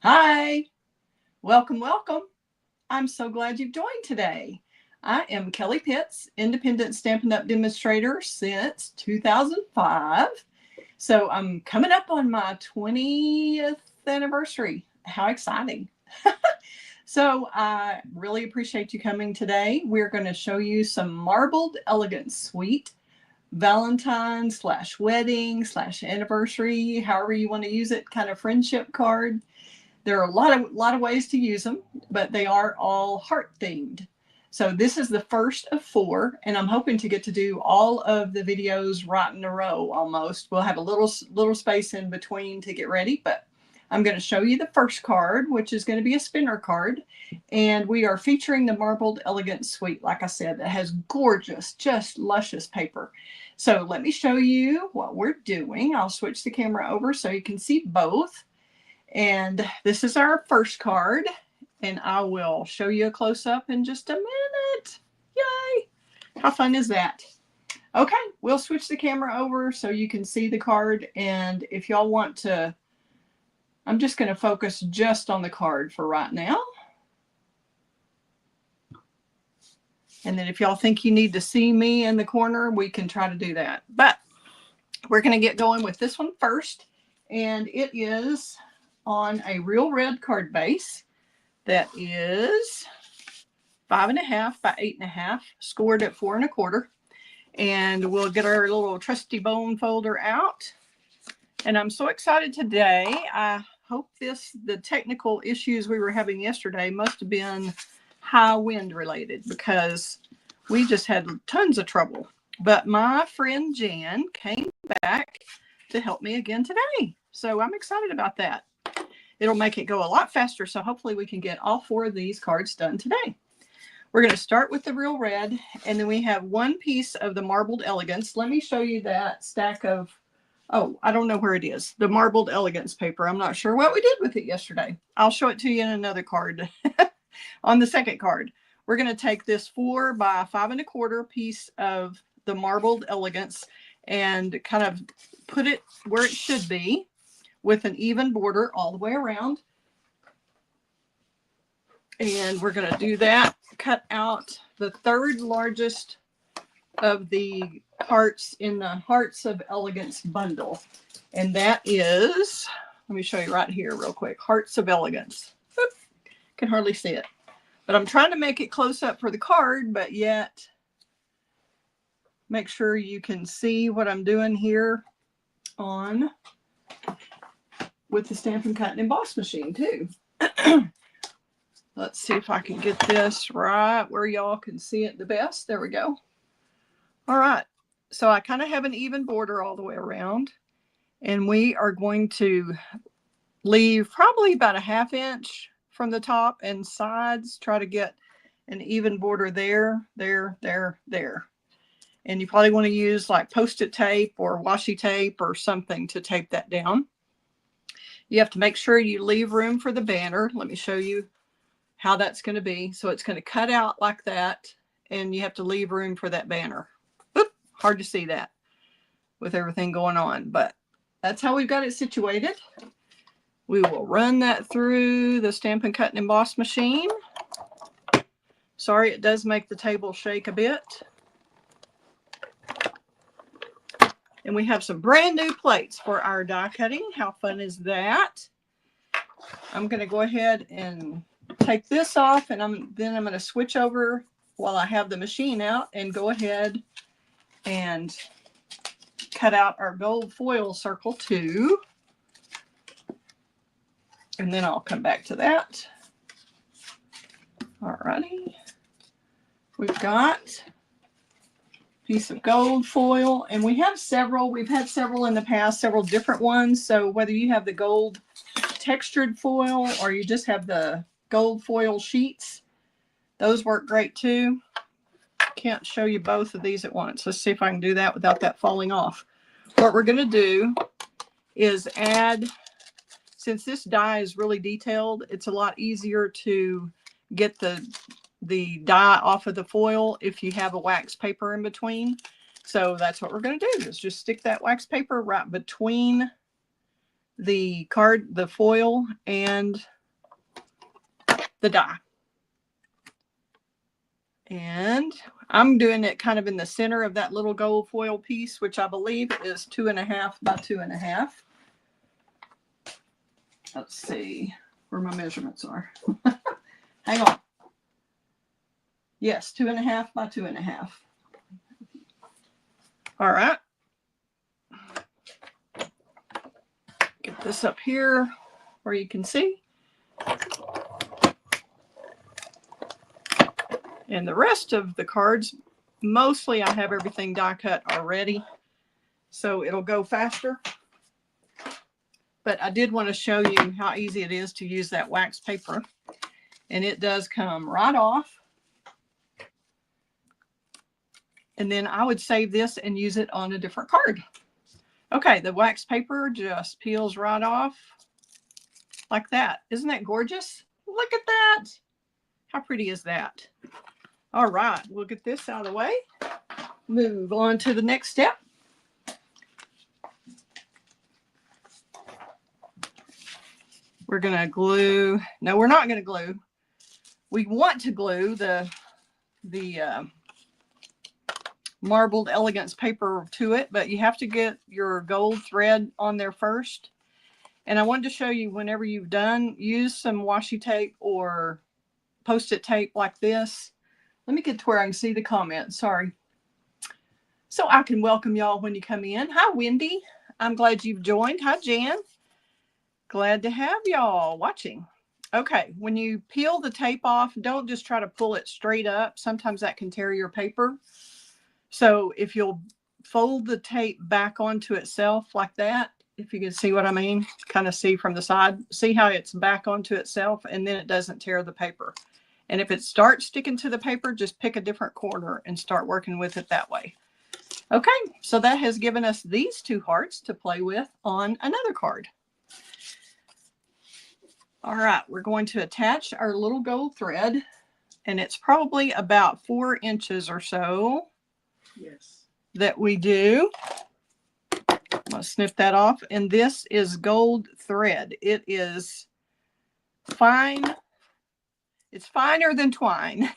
Hi, welcome, welcome. I'm so glad you've joined today. I am Kelley Pitts, independent Stampin' Up! Demonstrator since 2005. So I'm coming up on my 20th anniversary. How exciting! So I really appreciate you coming today. We're going to show you some Marbled Elegance Sweet Valentine / wedding / anniversary, however you want to use it, kind of friendship card. There are a lot of ways to use them, but they are all heart themed. So this is the first of 4, and I'm hoping to get to do all of the videos right in a row almost. We'll have a little space in between to get ready, but I'm going to show you the first card, which is going to be a spinner card. And we are featuring the Marbled Elegance Suite, like I said, that has gorgeous, just luscious paper. So let me show you what we're doing. I'll switch the camera over so you can see both. And this is our first card, and I will show you a close-up in just a minute. Yay! How fun is that? Okay, we'll switch the camera over so you can see the card, and if y'all want to, I'm just going to focus just on the card for right now. And then if y'all think you need to see me in the corner, we can try to do that. But we're going to get going with this one first, and it is on a real red card base that is 5.5 by 8.5, scored at 4 1/4. And we'll get our little trusty bone folder out. And I'm so excited today. I hope the technical issues we were having yesterday must have been high wind related, because we just had tons of trouble. But my friend Jan came back to help me again today. So I'm excited about that. It'll make it go a lot faster, so hopefully we can get all 4 of these cards done today. We're going to start with the real red, and then we have one piece of the Marbled Elegance. Let me show you that stack of, oh, I don't know where it is, the Marbled Elegance paper. I'm not sure what we did with it yesterday. I'll show it to you in another card. On the second card, we're going to take this 4 by 5 1/4 piece of the Marbled Elegance and kind of put it where it should be, with an even border all the way around. And we're going to do that. Cut out the 3rd largest of the hearts in the Hearts of Elegance bundle. And that is, let me show you right here real quick, Hearts of Elegance. Oop, can hardly see it. But I'm trying to make it close up for the card, but yet make sure you can see what I'm doing here on with the Stampin' Cut and Emboss machine too. Let's see if I can get this right where y'all can see it the best. There we go. All right. So I kind of have an even border all the way around, and we are going to leave probably about a 1/2 inch from the top and sides. Try to get an even border there, there, there, there. And you probably want to use like Post-it tape or washi tape or something to tape that down. You have to make sure you leave room for the banner. Let me show you how that's going to be. So it's going to cut out like that, and you have to leave room for that banner. Oop, hard to see that with everything going on, but that's how we've got it situated. We will run that through the Stampin' Cut and Emboss machine. Sorry, it does make the table shake a bit. And we have some brand new plates for our die cutting. How fun is that? I'm going to go ahead and take this off, and then I'm going to switch over while I have the machine out and go ahead and cut out our gold foil circle too. And then I'll come back to that. All righty. We've got piece of gold foil, and we have several. We've had several in the past, several different ones. So whether you have the gold textured foil or you just have the gold foil sheets, those work great too. Can't show you both of these at once. Let's see if I can do that without that falling off. What we're going to do is add, since this die is really detailed, it's a lot easier to get the die off of the foil if you have a wax paper in between. So that's what we're going to do, is just stick that wax paper right between the foil and the die. And I'm doing it kind of in the center of that little gold foil piece, which I believe is 2.5 by 2.5. Let's see where my measurements are. Hang on. Yes, 2.5 by 2.5. All right. Get this up here where you can see. And the rest of the cards, mostly I have everything die cut already, so it'll go faster. But I did want to show you how easy it is to use that wax paper. And it does come right off. And then I would save this and use it on a different card. Okay, the wax paper just peels right off like that. Isn't that gorgeous? Look at that. How pretty is that? All right, we'll get this out of the way. Move on to the next step. We're going to glue. No, we're not going to glue. We want to glue the marbled elegance paper to it, but you have to get your gold thread on there first. And I wanted to show you, whenever you've done, use some washi tape or post-it tape like this. Let me get to where I can see the comments. Sorry. So I can welcome y'all when you come in. Hi, Wendy. I'm glad you've joined. Hi, Jan. Glad to have y'all watching. Okay, when you peel the tape off, don't just try to pull it straight up. Sometimes that can tear your paper. So if you'll fold the tape back onto itself like that, if you can see what I mean, kind of see from the side, see how it's back onto itself, and then it doesn't tear the paper. And if it starts sticking to the paper, just pick a different corner and start working with it that way. Okay, so that has given us these two hearts to play with on another card. All right, we're going to attach our little gold thread, and it's probably about 4 inches or so. Yes. That we do. I'm going to snip that off. And this is gold thread. It is fine. It's finer than twine.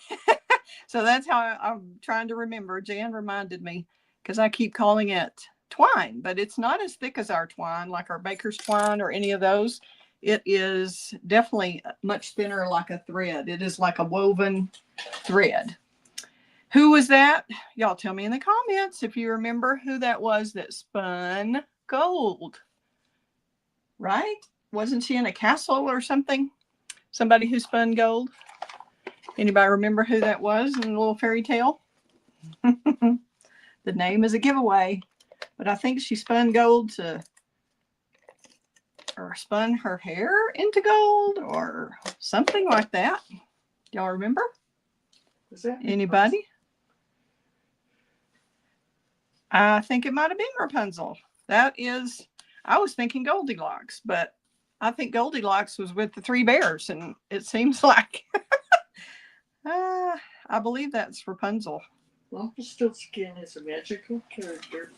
So that's how I'm trying to remember. Jan reminded me, because I keep calling it twine, but it's not as thick as our twine, like our baker's twine or any of those. It is definitely much thinner, like a thread. It is like a woven thread. Who was that? Y'all tell me in the comments if you remember who that was that spun gold. Right? Wasn't she in a castle or something? Somebody who spun gold? Anybody remember who that was in the little fairy tale? The name is a giveaway. But I think she spun gold to, or spun her hair into gold or something like that. Y'all remember? Was that anybody? I think it might have been Rapunzel. That is, I was thinking Goldilocks, but I think Goldilocks was with the 3 bears, and it seems like I believe that's Rapunzel. Rumpelstiltskin is a magical character.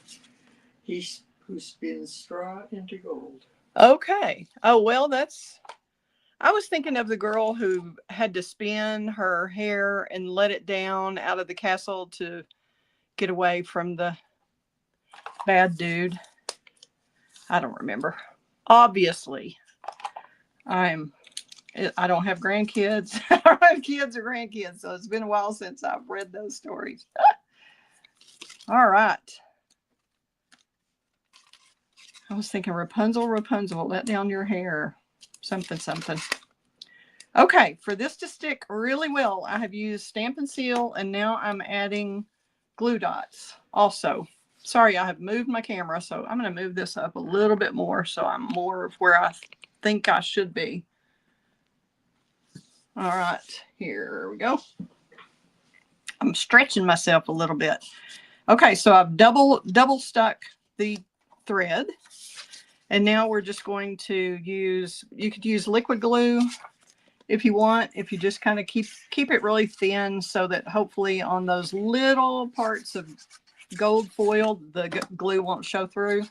Who spins straw into gold. Okay. Oh, well, that's, I was thinking of the girl who had to spin her hair and let it down out of the castle to get away from the bad dude. I don't remember. Obviously, I don't have grandkids. I don't have kids or grandkids, so it's been a while since I've read those stories. All right. I was thinking Rapunzel, Rapunzel, let down your hair. Something, something. Okay, for this to stick really well, I have used Stampin' Seal, and now I'm adding glue dots also. Sorry, I have moved my camera, so I'm going to move this up a little bit more so I'm more of where I think I should be. All right, here we go. I'm stretching myself a little bit. Okay, so I've double stuck the thread, and now we're just going to use, you could use liquid glue if you want, if you just kind of keep it really thin so that hopefully on those little parts of gold foil the glue won't show through.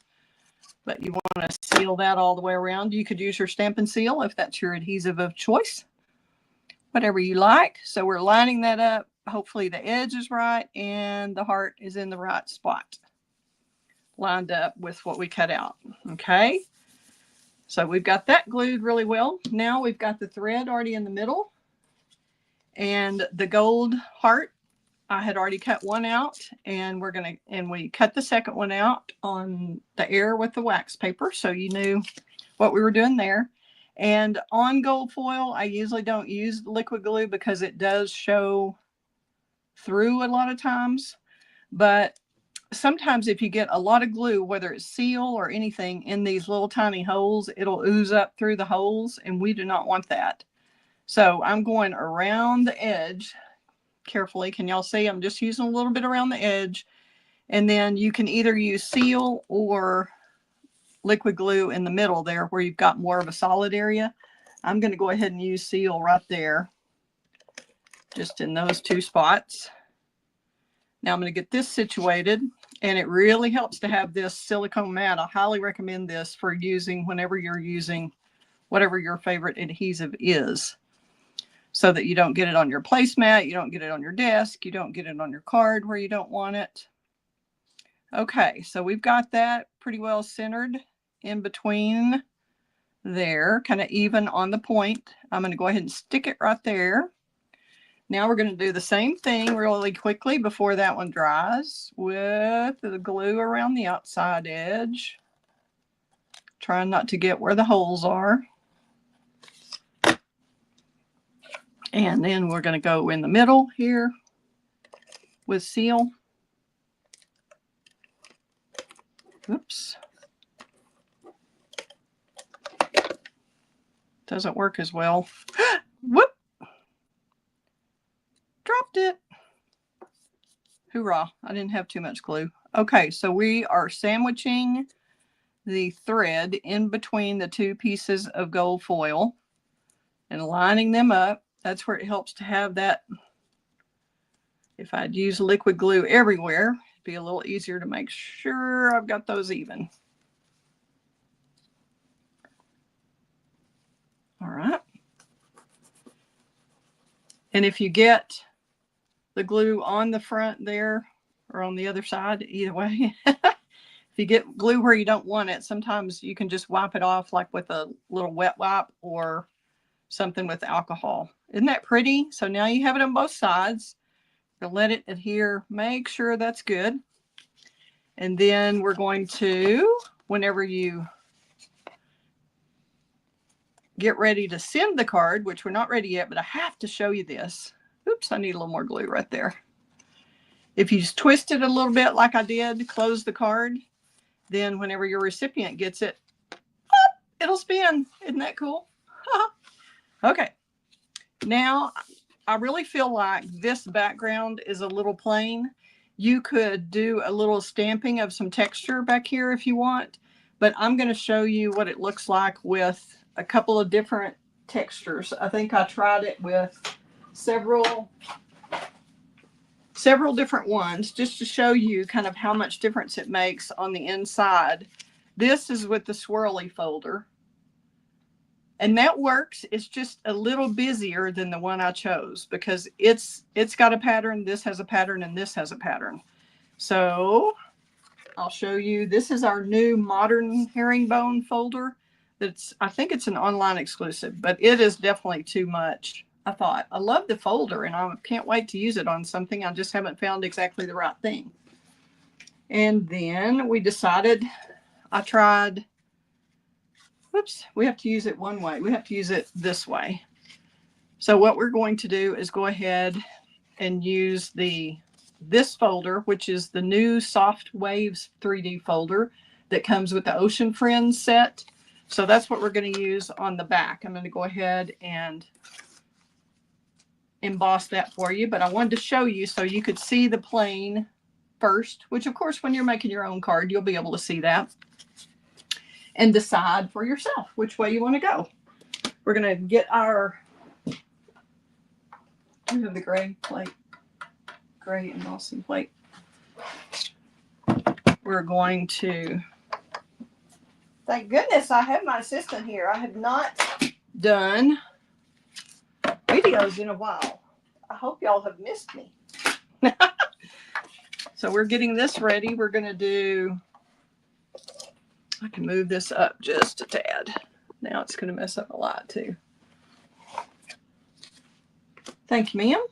but you want to seal that all the way around. You could use your Stampin' Seal if that's your adhesive of choice, whatever you like. So we're lining that up. Hopefully the edge is right and the heart is in the right spot, lined up with what we cut out. Okay, so we've got that glued really well. Now we've got the thread already in the middle, and the gold heart, I had already cut one out, and we cut the second one out on the air with the wax paper, so you knew what we were doing there. And on gold foil, I usually don't use liquid glue because it does show through a lot of times. But sometimes if you get a lot of glue, whether it's seal or anything, in these little tiny holes, it'll ooze up through the holes, and we do not want that. So I'm going around the edge carefully. Can y'all see? I'm just using a little bit around the edge. And then you can either use seal or liquid glue in the middle there where you've got more of a solid area. I'm going to go ahead and use seal right there, just in those two spots. Now I'm going to get this situated, and it really helps to have this silicone mat. I highly recommend this for using whenever you're using whatever your favorite adhesive is, so that you don't get it on your placemat, you don't get it on your desk, you don't get it on your card where you don't want it. Okay, so we've got that pretty well centered in between there, kind of even on the point. I'm going to go ahead and stick it right there. Now we're going to do the same thing really quickly before that one dries with the glue around the outside edge. Trying not to get where the holes are. And then we're going to go in the middle here with seal. Oops. Doesn't work as well. Whoop. Dropped it. Hoorah. I didn't have too much glue. Okay, so we are sandwiching the thread in between the two pieces of gold foil and lining them up. That's where it helps to have that. If I'd use liquid glue everywhere, it'd be a little easier to make sure I've got those even. All right. And if you get the glue on the front there or on the other side, either way, if you get glue where you don't want it, sometimes you can just wipe it off like with a little wet wipe or something with alcohol. Isn't that pretty? So now you have it on both sides. You'll let it adhere. Make sure that's good. And then we're going to, whenever you get ready to send the card, which we're not ready yet, but I have to show you this. Oops, I need a little more glue right there. If you just twist it a little bit like I did, close the card, then whenever your recipient gets it, it'll spin. Isn't that cool? Okay. Now, I really feel like this background is a little plain. You could do a little stamping of some texture back here if you want, but I'm going to show you what it looks like with a couple of different textures. I think I tried it with several different ones just to show you kind of how much difference it makes on the inside. This is with the swirly folder, and that works. It's just a little busier than the one I chose because it's got a pattern, this has a pattern, and this has a pattern. So I'll show you. This is our new modern herringbone folder. I think it's an online exclusive, but it is definitely too much. I thought, I love the folder and I can't wait to use it on something. I just haven't found exactly the right thing. And then we decided, whoops, we have to use it one way. We have to use it this way. So what we're going to do is go ahead and use this folder, which is the new Soft Waves 3D folder that comes with the Ocean Friends set. So that's what we're going to use on the back. I'm going to go ahead and emboss that for you, but I wanted to show you so you could see the plain first, which of course when you're making your own card, you'll be able to see that and decide for yourself which way you want to go. We're going to get our, we have the gray plate, gray embossing plate. We're going to Thank goodness I have my assistant here. I have not done videos in a while. I hope y'all have missed me. So we're getting this ready. We're going to do, I can move this up just a tad. Now it's going to mess up a lot too. Thank you, ma'am.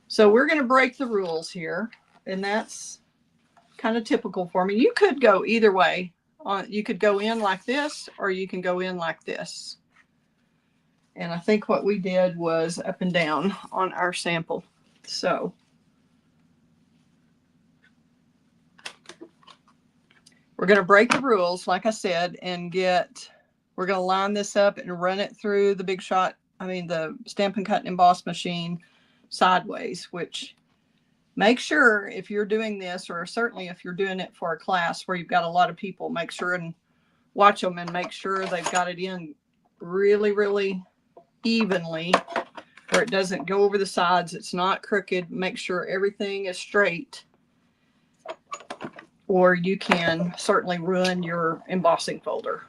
So we're going to break the rules here, and that's kind of typical for me. You could go either way. You could go in like this, or you can go in like this. And I think what we did was up and down on our sample. So we're going to break the rules, like I said, and we're going to line this up and run it through the the Stampin' Cut and Emboss machine sideways, which make sure if you're doing this, or certainly if you're doing it for a class where you've got a lot of people, make sure and watch them and make sure they've got it in really, really evenly where it doesn't go over the sides. It's not crooked. Make sure everything is straight, or you can certainly ruin your embossing folder,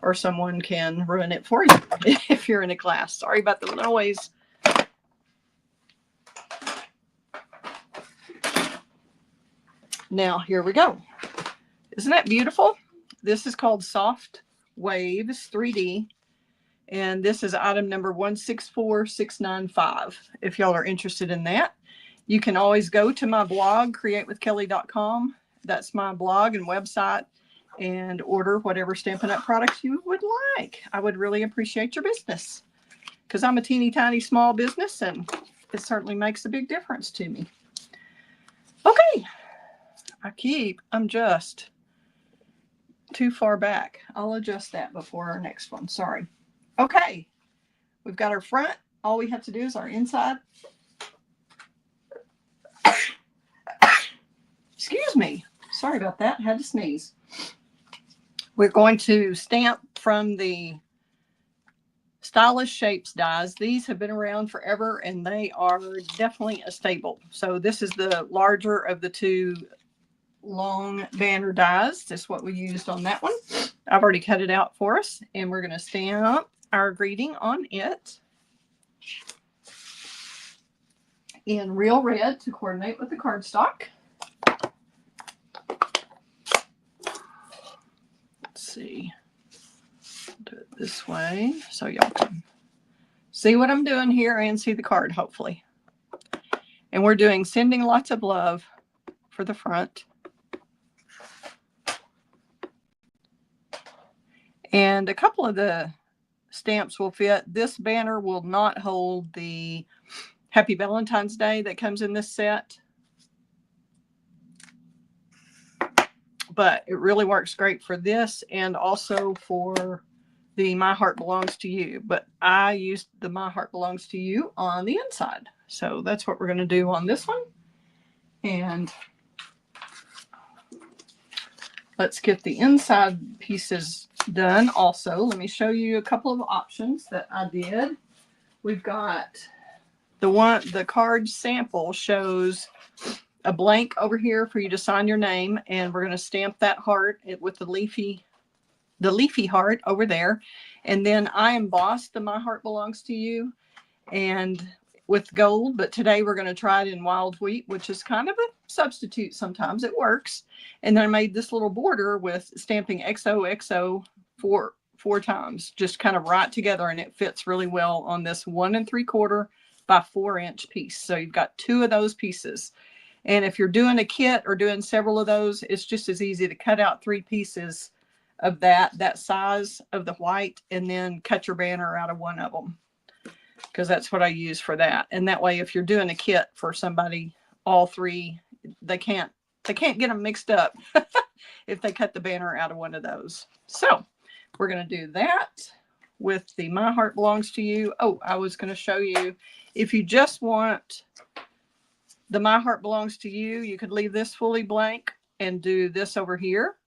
or someone can ruin it for you if you're in a class. Sorry about the noise. Now, here we go. Isn't that beautiful? This is called Soft Waves 3D. And this is item number 164695. If y'all are interested in that, you can always go to my blog, createwithkelley.com. That's my blog and website, and order whatever Stampin' Up! Products you would like. I would really appreciate your business, because I'm a teeny tiny small business, and it certainly makes a big difference to me. Okay. I'm just too far back. I'll adjust that before our next one. Sorry. Okay, we've got our front. All we have to do is our inside. Excuse me. Sorry about that. I had to sneeze. We're going to stamp from the Stylish Shapes dies. These have been around forever, and they are definitely a staple. So this is the larger of the two long banner dies. This is what we used on that one. I've already cut it out for us, and we're going to stamp our greeting on it in real red to coordinate with the cardstock. Let's see. Do it this way so y'all can see what I'm doing here and see the card, hopefully. And we're doing Sending Lots of Love for the front. And a couple of the stamps will fit. This banner will not hold the Happy Valentine's Day that comes in this set, but it really works great for this and also for the My Heart Belongs to You. But I used the My Heart Belongs to You on the inside. So that's what we're going to do on this one. And let's get the inside pieces done also. Let me show you a couple of options that I did. We've got the card sample shows a blank over here for you to sign your name, and we're going to stamp that heart with the leafy heart over there. And then I embossed the My Heart Belongs to You and with gold, but today we're going to try it in wild wheat, which is kind of a substitute. Sometimes it works. And then I made this little border with stamping XOXO four times, just kind of right together, and it fits really well on this 1 3/4 by 4 inch piece. So you've got 2 of those pieces. And if you're doing a kit or doing several of those, it's just as easy to cut out 3 pieces of that size of the white, and then cut your banner out of one of them, because that's what I use for that. And that way, if you're doing a kit for somebody, all 3, they can't get them mixed up if they cut the banner out of one of those. So we're going to do that with the My Heart Belongs to You. Oh, I was going to show you, if you just want the My Heart Belongs to You, you could leave this fully blank and do this over here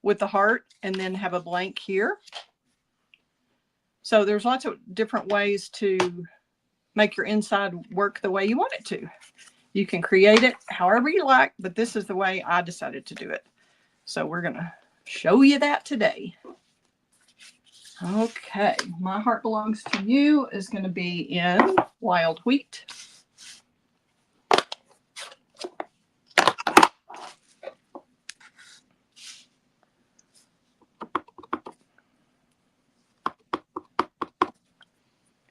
with the heart, and then have a blank here. So there's lots of different ways to make your inside work the way you want it to. You can create it however you like, but this is the way I decided to do it. So we're going to show you that today. Okay, My Heart Belongs to You is going to be in Wild Wheat.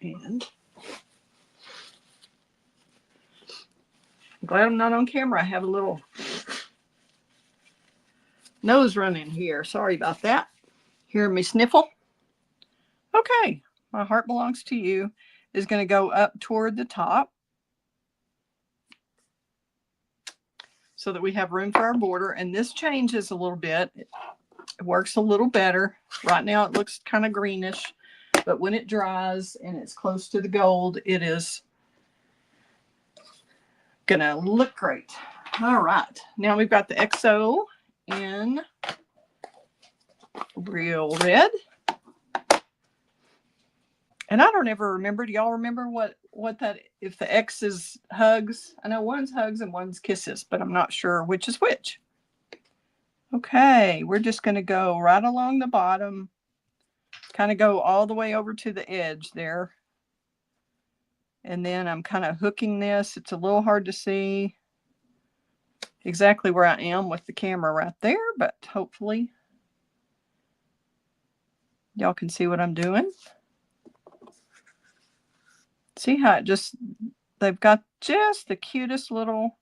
And I'm glad I'm not on camera. I have a little nose running here. Sorry about that. Hear me sniffle? Okay, My Heart Belongs to You is going to go up toward the top so that we have room for our border. And this changes a little bit. It works a little better. Right now it looks kind of greenish, but when it dries and it's close to the gold, it is going to look great. All right, now we've got the XO in Real Red. And I don't ever remember. Do y'all remember what that, if the X is hugs? I know one's hugs and one's kisses, but I'm not sure which is which. Okay, we're just going to go right along the bottom, kind of go all the way over to the edge there. And then I'm kind of hooking this. It's a little hard to see exactly where I am with the camera right there, but hopefully y'all can see what I'm doing. See how it just, they've got just the cutest little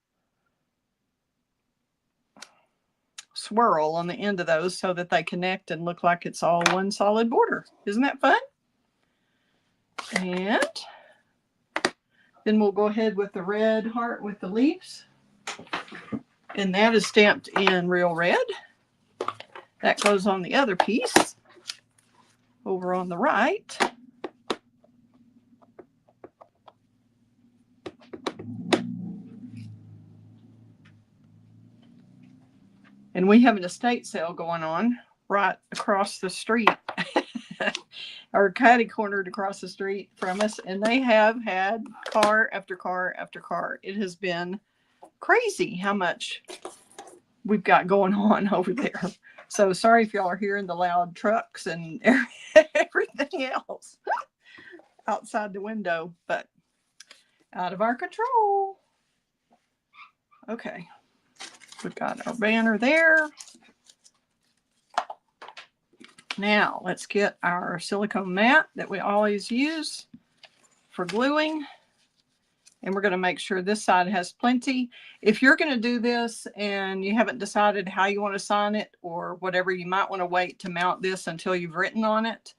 swirl on the end of those so that they connect and look like it's all one solid border. Isn't that fun? And then we'll go ahead with the red heart with the leaves. And that is stamped in Real Red. That goes on the other piece over on the right. And we have an estate sale going on right across the street, or catty cornered across the street from us. And they have had car after car after car. It has been crazy how much we've got going on over there. So sorry if y'all are hearing the loud trucks and everything else outside the window, but out of our control. Okay. We've got our banner there. Now let's get our silicone mat that we always use for gluing. And we're going to make sure this side has plenty. If you're going to do this and you haven't decided how you want to sign it or whatever, you might want to wait to mount this until you've written on it,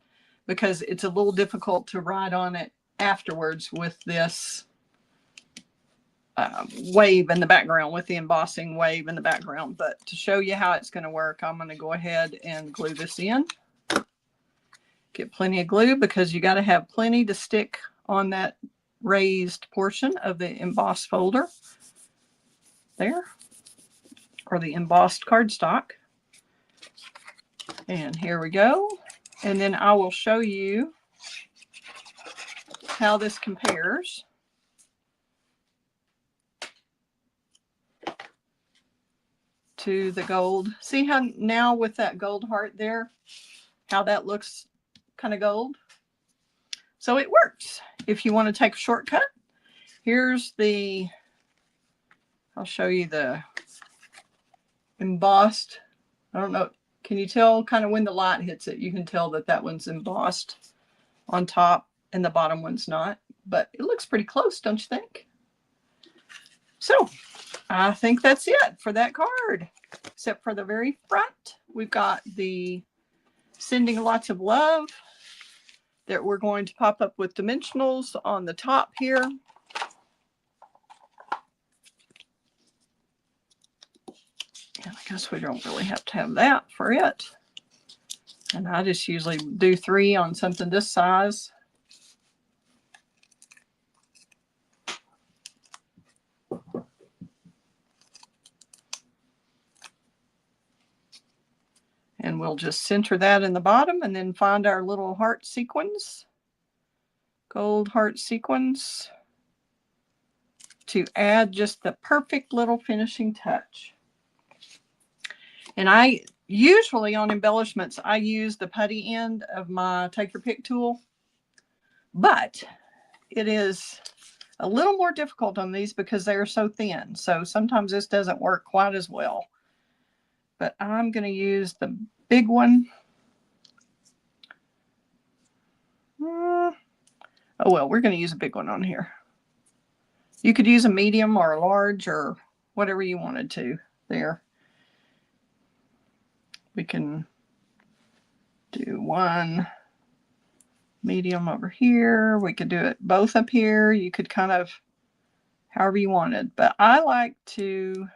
because it's a little difficult to write on it afterwards with this wave in the background, with the embossing wave in the background. But to show you how it's going to work, I'm going to go ahead and glue this in. Get plenty of glue because you got to have plenty to stick on that raised portion of the embossed folder there, or the embossed cardstock. And here we go. And then I will show you how this compares to the gold. See how now with that gold heart there, how that looks kind of gold? So it works. If you want to take a shortcut, here's the, I'll show you the embossed. I don't know, can you tell kind of when the light hits it? You can tell that that one's embossed on top and the bottom one's not, but it looks pretty close, don't you think? So I think that's it for that card, except for the very front. We've got the sending lots of love that we're going to pop up with dimensionals on the top here. And I guess we don't really have to have that for it. And I just usually do 3 on something this size. And we'll just center that in the bottom and then find our little heart sequins, gold heart sequins, to add just the perfect little finishing touch. And I usually on embellishments, I use the putty end of my take your pick tool, but it is a little more difficult on these because they are so thin. So sometimes this doesn't work quite as well, but I'm going to use the big one. Oh, well, we're going to use a big one on here. You could use a medium or a large or whatever you wanted to there. We can do one medium over here. We could do it both up here. You could kind of however you wanted, but I like to,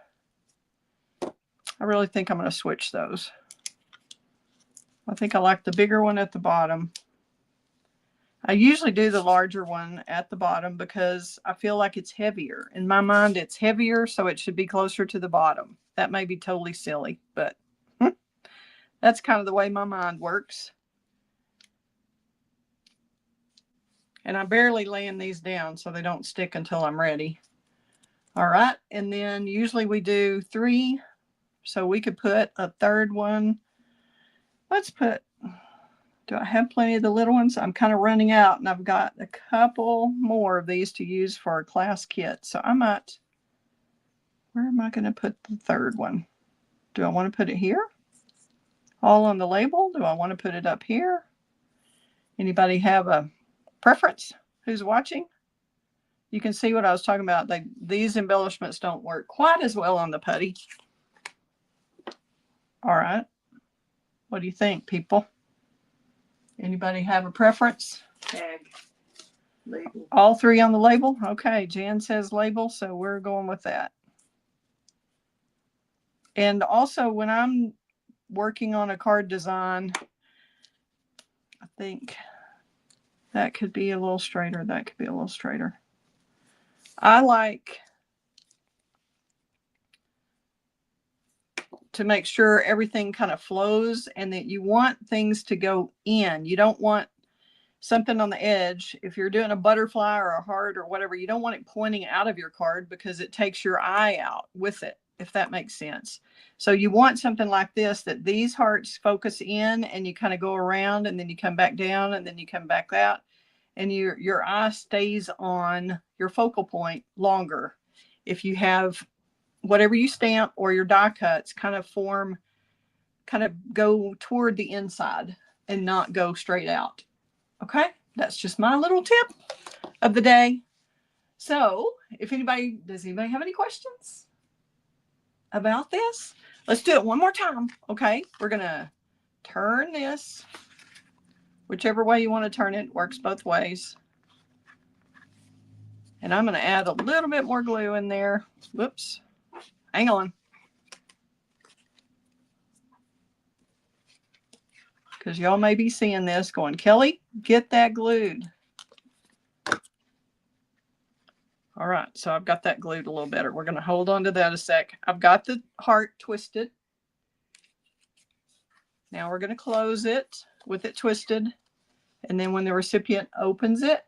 I really think I'm going to switch those. I think I like the bigger one at the bottom. I usually do the larger one at the bottom because I feel like it's heavier. In my mind, it's heavier, so it should be closer to the bottom. That may be totally silly, but that's kind of the way my mind works. And I barely laying these down so they don't stick until I'm ready. All right, and then usually we do 3, so we could put a third one. Let's put, do I have plenty of the little ones? I'm kind of running out, and I've got a couple more of these to use for our class kit. So I might, where am I going to put the third one? Do I want to put it here? All on the label? Do I want to put it up here? Anybody have a preference who's watching? You can see what I was talking about. These embellishments don't work quite as well on the putty. All right. What do you think, people? Anybody have a preference? Tag. Label. All 3 on the label? Okay, Jan says label, so we're going with that. And also, when I'm working on a card design, I think that could be a little straighter. That could be a little straighter. I like to make sure everything kind of flows and that you want things to go in. You don't want something on the edge. If you're doing a butterfly or a heart or whatever, you don't want it pointing out of your card because it takes your eye out with it, if that makes sense. So you want something like this, that these hearts focus in and you kind of go around and then you come back down and then you come back out. And your eye stays on your focal point longer. If you have whatever you stamp or your die cuts kind of go toward the inside and not go straight out. Okay, that's just my little tip of the day. So does anybody have any questions about this? Let's do it one more time. Okay, we're going to turn this. Whichever way you want to turn it, works both ways. And I'm going to add a little bit more glue in there. Whoops. Hang on. Because y'all may be seeing this going, Kelley, get that glued. All right, so I've got that glued a little better. We're going to hold on to that a sec. I've got the heart twisted. Now we're going to close it with it twisted. And then when the recipient opens it,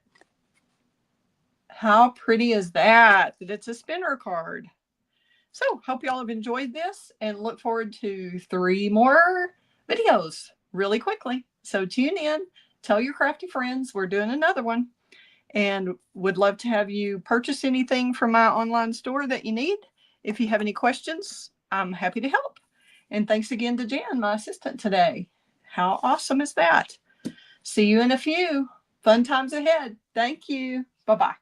how pretty is that? That it's a spinner card. So hope y'all have enjoyed this and look forward to 3 more videos really quickly. So tune in, tell your crafty friends we're doing another one, and would love to have you purchase anything from my online store that you need. If you have any questions, I'm happy to help. And thanks again to Jan, my assistant today. How awesome is that? See you in a few. Fun times ahead. Thank you. Bye-bye.